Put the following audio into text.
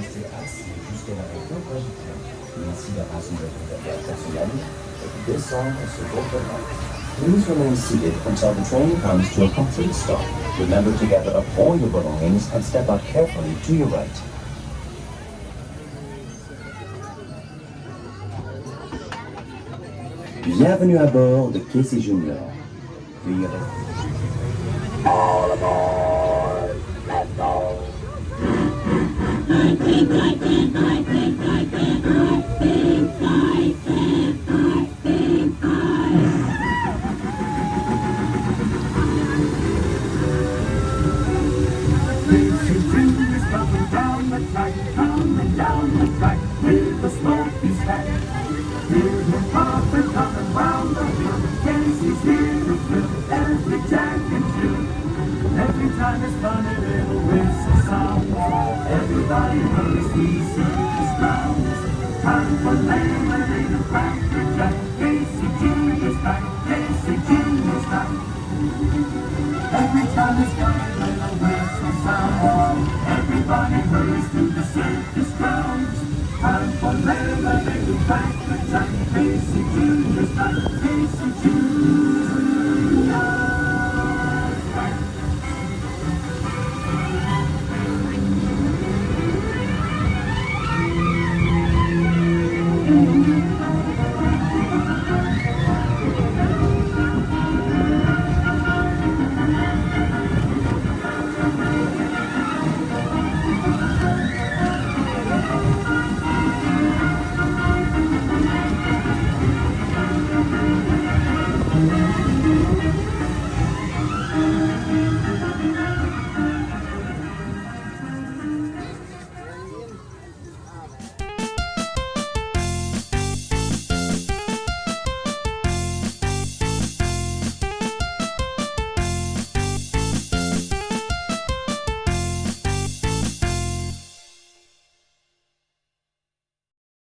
rester assis jusqu'à l'arrêt incogitant. Merci de rassembler vos affaires personnelles et descendre sur votre rampe. Please remain seated until the train comes to a complete stop. Remember to gather up all your belongings and step out carefully to your right. Bienvenue à bord de Casey Junior. Veuillez rester. All aboard! Let's go! Coming down the track with the smoky stack. Hear him puffing, coming round the hill. Casey's here to fill every jack and jill. Every time his funny little whistle sounds, everybody hurries to see his grounds. Time for lemonade and cracker jack. Casey Junior's back, Casey Junior's back. Every time his funny little whistle sounds, everybody hurries to the circus grounds. Time for lemonade and cracker